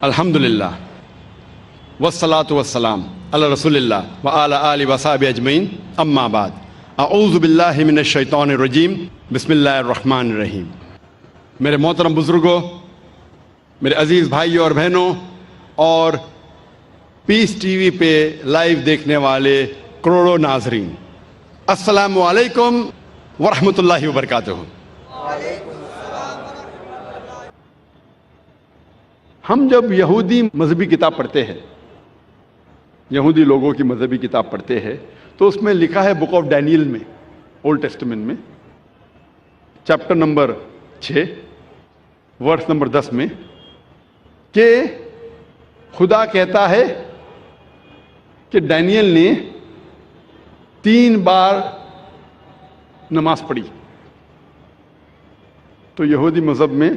الحمدللہ والصلاة والسلام علی رسول اللہ وعلی آلہ وصحبہ اجمعین، اما بعد، اعوذ باللہ من الشیطان الرجیم، بسم اللہ الرحمن الرحیم۔ میرے محترم بزرگوں، میرے عزیز بھائیوں اور بہنوں، اور پیس ٹی وی پہ لائیو دیکھنے والے کروڑوں ناظرین، السلام علیکم ورحمۃ اللہ وبرکاتہ۔ ہم جب یہودی مذہبی کتاب پڑھتے ہیں، یہودی لوگوں کی مذہبی کتاب پڑھتے ہیں، تو اس میں لکھا ہے بک آف ڈینیل میں، اولڈ ٹیسٹمنٹ میں، چیپٹر نمبر 6 ورس نمبر 10 میں، کہ خدا کہتا ہے کہ ڈینیل نے 3 بار نماز پڑھی، تو یہودی مذہب میں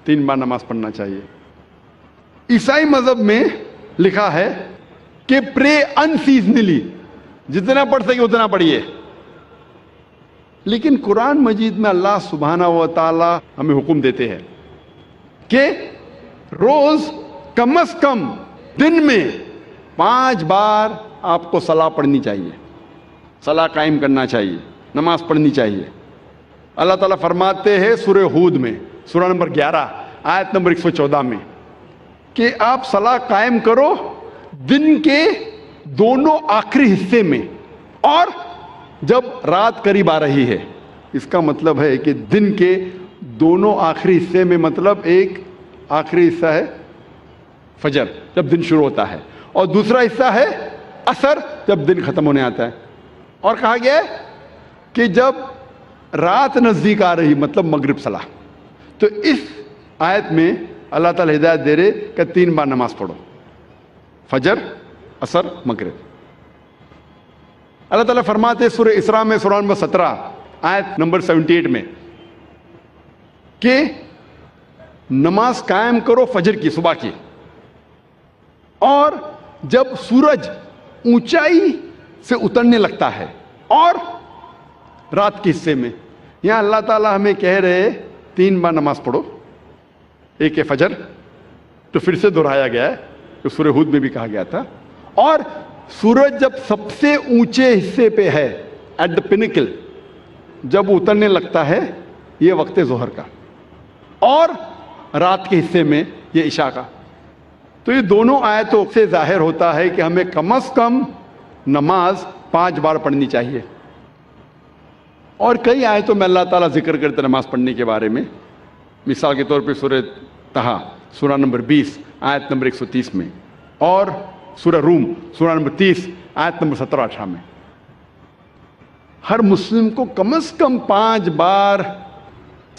3 بار نماز پڑھنا چاہیے۔ عیسائی مذہب میں لکھا ہے کہ پرے ان سیزنلی، جتنا پڑھ سکے اتنا پڑھیے۔ لیکن قرآن مجید میں اللہ سبحانہ و تعالی ہمیں حکم دیتے ہیں کہ روز کم از کم دن میں 5 بار آپ کو صلاح پڑھنی چاہیے، صلاح قائم کرنا چاہیے، نماز پڑھنی چاہیے۔ اللہ تعالیٰ فرماتے ہیں سورہ ہود میں، سورہ نمبر 11 آیت نمبر 114 میں، کہ آپ صلاح قائم کرو دن کے دونوں آخری حصے میں، اور جب رات قریب آ رہی ہے۔ اس کا مطلب ہے کہ دن کے دونوں آخری حصے میں، مطلب ایک آخری حصہ ہے فجر جب دن شروع ہوتا ہے، اور دوسرا حصہ ہے عصر جب دن ختم ہونے آتا ہے۔ اور کہا گیا ہے کہ جب رات نزدیک آ رہی، مطلب مغرب صلاح۔ تو اس آیت میں اللہ تعالیٰ ہدایت دے رہے کہ 3 بار نماز پڑھو، فجر، عصر، مغرب۔ اللہ تعالیٰ فرماتے سورہ اسراء میں، سورہ نمبر 17 آیت نمبر 78 میں، کہ نماز قائم کرو فجر کی، صبح کی، اور جب سورج اونچائی سے اترنے لگتا ہے، اور رات کے حصے میں۔ یہاں اللہ تعالیٰ ہمیں کہہ رہے 3 بار نماز پڑھو، ایک ہے فجر، تو پھر سے دہرایا گیا ہے، جو سورہ ہود میں بھی کہا گیا تھا، اور سورج جب سب سے اونچے حصے پہ ہے، ایٹ دا پینیکل، جب اترنے لگتا ہے، یہ وقت ظہر کا، اور رات کے حصے میں یہ عشاء کا۔ تو یہ دونوں آیتوں سے ظاہر ہوتا ہے کہ ہمیں کم از کم نماز 5 بار پڑھنی چاہیے۔ اور کئی آیتوں میں اللہ تعالیٰ ذکر کرتے نماز پڑھنے کے بارے میں، مثال کے طور پہ سورہ طہ، سورہ نمبر 20 آیت نمبر 130 میں، اور سورہ روم، سورہ نمبر 30 آیت نمبر 17-18 میں۔ ہر مسلم کو کم از کم 5 بار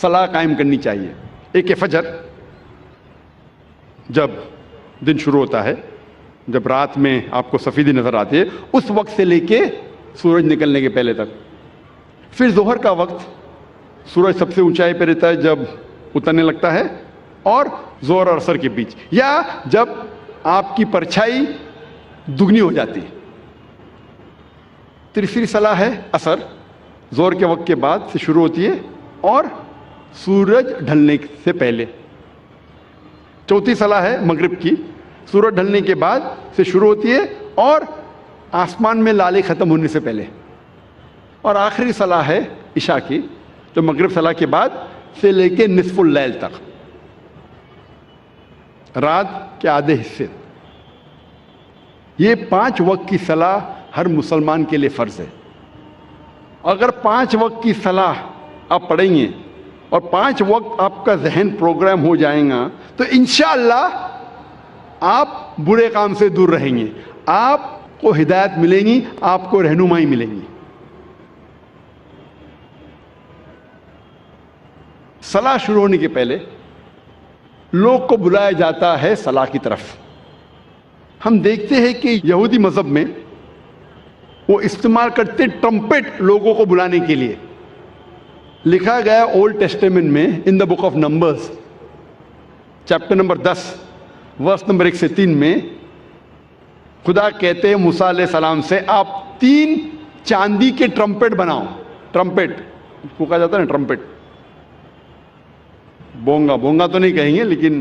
صلاح قائم کرنی چاہیے۔ ایک ہے فجر، جب دن شروع ہوتا ہے، جب رات میں آپ کو سفیدی نظر آتی ہے، اس وقت سے لے کے سورج نکلنے کے پہلے تک۔ پھر ظہر کا وقت، سورج سب سے اونچائی پہ رہتا ہے جب اترنے لگتا ہے، اور ظہر اور عصر کے بیچ، یا جب آپ کی پرچھائی دگنی ہو جاتی ہے۔ تیسری صلاح ہے عصر، ظہر کے وقت کے بعد سے شروع ہوتی ہے، اور سورج ڈھلنے سے پہلے۔ چوتھی صلاح ہے مغرب کی، سورج ڈھلنے کے بعد سے شروع ہوتی ہے، اور آسمان میں لالے ختم ہونے سے پہلے۔ اور آخری صلاح ہے عشاء کی، جو مغرب صلاح کے بعد سے لے کے نصف اللیل تک، رات کے آدھے حصے۔ یہ 5 وقت کی صلاح ہر مسلمان کے لیے فرض ہے۔ اگر 5 وقت کی صلاح آپ پڑھیں گے، اور 5 وقت آپ کا ذہن پروگرام ہو جائے گا، تو انشاءاللہ آپ برے کام سے دور رہیں گے، آپ کو ہدایت ملے گی، آپ کو رہنمائی ملے گی۔ صلاح شروع ہونے کے پہلے لوگ کو بلایا جاتا ہے صلاح کی طرف۔ ہم دیکھتے ہیں کہ یہودی مذہب میں وہ استعمال کرتے ٹرمپٹ لوگوں کو بلانے کے لیے۔ لکھا گیا اولڈ ٹیسٹمنٹ میں، in the book of Numbers chapter number 10 verse number 1 سے 3 میں، خدا کہتے ہیں موسیٰ علیہ السلام سے، آپ 3 چاندی کے ٹرمپٹ بناؤ۔ ٹرمپٹ کو کہا جاتا ہے نا، ٹرمپٹ، بونگا تو نہیں کہیں گے، لیکن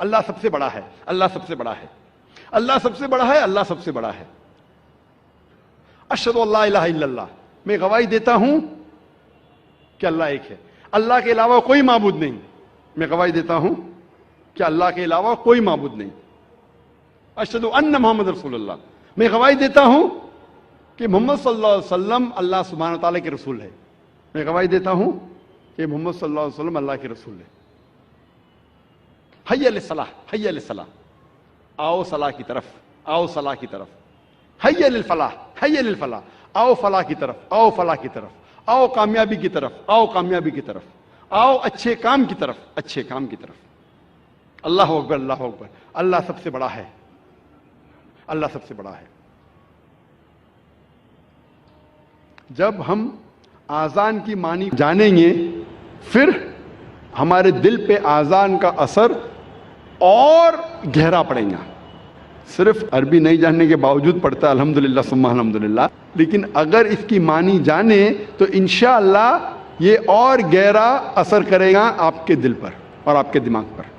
اللہ سب سے بڑا ہے، اللہ سب سے بڑا ہے، اللہ سب سے بڑا ہے، اللہ سب سے بڑا ہے۔ اشہد ان لا الہ الا اللہ، میں گواہی دیتا ہوں کہ اللہ ایک ہے، اللہ کے علاوہ کوئی معبود نہیں، میں گواہی دیتا ہوں کہ اللہ کے علاوہ کوئی معبود نہیں۔ اشہد ان محمد رسول اللہ، میں گواہی دیتا ہوں کہ محمد صلی اللہ علیہ وسلم اللہ سبحانہ وتعالی کے رسول ہے، میں گواہی دیتا ہوں کہ محمد صلی اللہ علیہ وسلم اللہ کے رسول ہے۔ حی علی الصلاح، حی علی الصلاح، آؤ صلاح کی طرف، آؤ صلاح کی طرف۔ حی علی الفلاح، حی علی الفلاح، آؤ فلاح کی طرف، آؤ فلاح کی طرف، آؤ کامیابی کی طرف، آؤ کامیابی کی طرف، آؤ اچھے کام کی طرف، اچھے کام کی طرف۔ اللہ اکبر، اللہ اکبر، اللہ سب سے بڑا ہے، اللہ سب سے بڑا ہے۔ جب ہم آذان کی معنی جانیں گے پھر ہمارے دل پہ آذان کا اثر اور گہرا پڑے گا۔ صرف عربی نہیں جاننے کے باوجود پڑھتا ہے الحمدللہ ثم الحمدللہ، لیکن اگر اس کی معنی جانے تو انشاءاللہ یہ اور گہرا اثر کرے گا آپ کے دل پر اور آپ کے دماغ پر۔